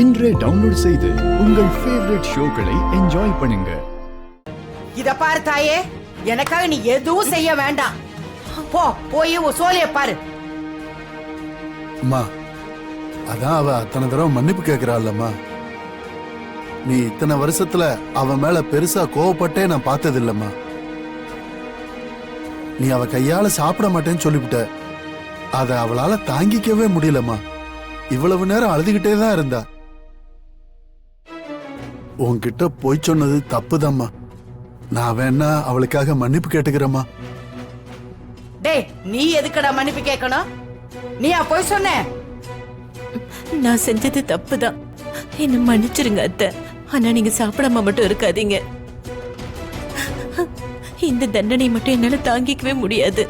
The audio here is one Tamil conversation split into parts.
இன்றே டவுன்லோட் செய்து உங்கள் ஃபேவரட் ஷோக்களை என்ஜாய் பண்ணுங்க. இத பாரு தாயே, எனக்காக நீ எதுவும் செய்ய வேண்டாம். போய் உன் சோலைய பாரு. அம்மா, அதான் அவ அத்தனை தடவை மன்னிப்பு கேட்கிறாள்லம்மா. நீ இத்தனை வருஷத்துல அவ மேல பெருசா கோவப்பட்டே நான் பார்த்தது இல்லம்மா. நீ அவ கையால சாப்பிட மாட்டேன்னு சொல்லிவிட்ட. அத அவளால தாங்கிக்கவே முடியலம்மா. இவ்வளவு நேரம் அழுதுகிட்டே தான் இருந்தா. உன்கிட்ட போய் சொன்னது தப்புதாம்மா. நான் வேணா அவளுக்காக மன்னிப்பு கேட்டுக்கிறேம்மா. டேய், நீ எதுக்குடா மன்னிப்பு கேட்கணும்? நீயா போய் சொன்ன? நான் செஞ்சது தப்புதான், என்ன மன்னிச்சிருங்க அத்தை. ஆனா நீங்க சாப்பிடாம மட்டும் இருக்காதீங்க. இந்த தண்டனை மட்டும் என்னால தாங்கிக்கவே முடியாது.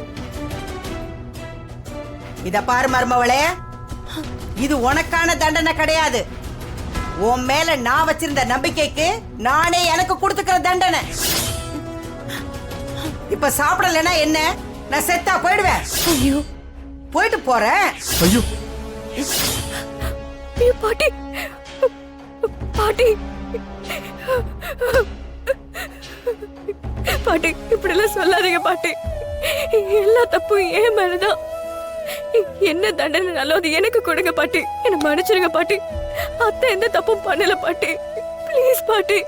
இத பாரு மருமவளே, இது உனக்கான தண்டனை கிடையாது. உன் மேல நான் வச்சிருந்த நம்பிக்கைக்கு நானே எனக்கு கொடுத்துக்கிற தண்டனை. இப்ப சாப்பிடலன்னா என்ன? நான் செத்தா போயிடுவேன். ஐயோ, போயிட்டு போறேன். ஐயோ பாட்டி, பாட்டி, பாட்டி, இப்படி எல்லாம் சொல்லாதீங்க பாட்டி. எல்லா தப்பும் ஏன் மேலதான். என்ன தண்டனைனாலும் அது எனக்கு கொடுங்க பாட்டி. என்ன மன்னிச்சிருங்க பாட்டி. அத்தை எந்த தப்பும் பண்ணல பாட்டி. ப்ளீஸ் பாட்டி.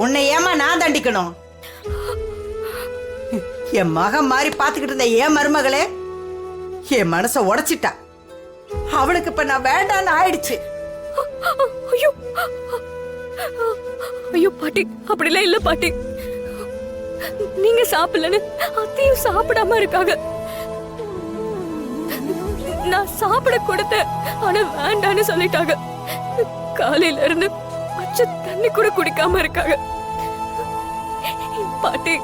உன்னை ஏமா நான் தண்டிக்கணும்? என் மகன் மாதிரி பாத்துக்கிட்டு இருந்த என் மருமகளே என் மனச உடைச்சிட்டா. அவளுக்கு இப்ப நான் வேண்டான்னு ஆயிடுச்சு. ஐயோ, ஐயோ பாட்டி, அப்படிலாம் இல்ல பாட்டி. நீங்க சாப்பிடலன்னு அத்தையும் சாப்பிடாம இருக்காங்க. நான் சாப்பிட கொடுத்தேன், ஆனா வேண்டான்னு சொல்லிட்டாங்க. காலையில இருந்து பச்சை தண்ணி கூட குடிக்காம இருக்காங்க. பாட்டி,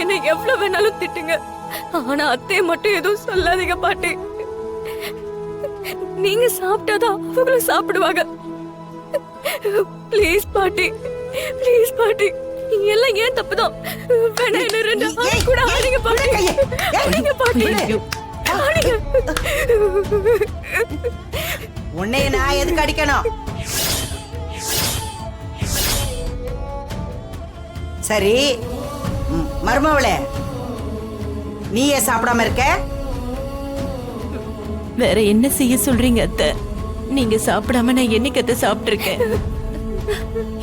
என்ன எவ்வளவு வேணாலும் திட்டுங்க, ஆனா அத்தையை மட்டும் எதுவும் சொல்லாதீங்க பாட்டி. நீங்க சாப்பிட்டாதான் அவங்களும் சாப்பிடுவாங்க. ப்ளீஸ் பாட்டி, ப்ளீஸ் பாட்டி. எல்லாம் ஏன் தப்புதான். வேணா என்ன 2 நாள் கூட ஆடுங்க பாட்டி. ஆடுங்க பாட்டி, ஆடுங்க. உன்னைய நான் எதுக்கு அடிக்கணும்? சரி மருமவளே, நீயே சாப்பிடாம இருக்க? வேற என்ன செய்ய சொல்றீங்க அத்தை? நீங்க சாப்பிடாம நான் என்னைக்கு அத்தை சாப்பிட்டிருக்கேன்?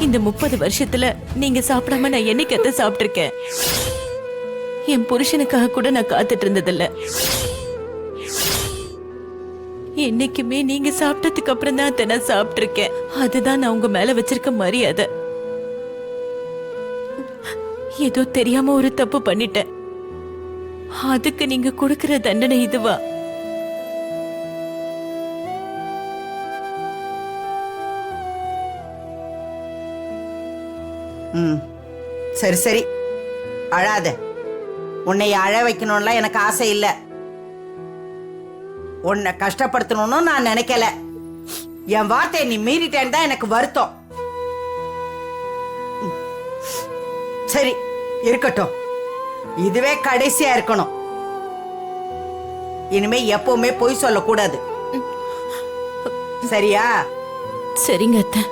இந்த 30 வருஷத்துல நீங்க சாப்பிடாம நான் என்னைக்கு அத்தை சாப்பிட்டிருக்கேன்? என் புருஷனுக்காக கூட நான் காத்துட்டு இருந்ததில்ல. என்னைக்குமே நீங்க சாப்பிட்டதுக்கு அப்புறம் தான் அத்தை நான் சாப்பிட்டிருக்கேன். அதுதான் நான் உங்க மேல வச்சிருக்க மரியாதை. ஏதோ தெரியாம ஒரு தப்பு பண்ணிட்டேன், அதுக்கு நீங்க கொடுக்கிற தண்டனை இதுவா? சரி சரி, அழாத. உன்னை அழ வைக்கணும்லாம் எனக்கு ஆசை இல்ல. உன்னை கஷ்டப்படுத்தணும்னு நான் நினைக்கல. என் வார்த்தையை நீ மீறிட்டேன்னு தான் எனக்கு வருத்தம். சரி இருக்கட்டும், இதுவே கடைசியா இருக்கணும். இனிமே எப்பவுமே பொய் சொல்லக்கூடாது, சரியா? சரிங்க அத்தை.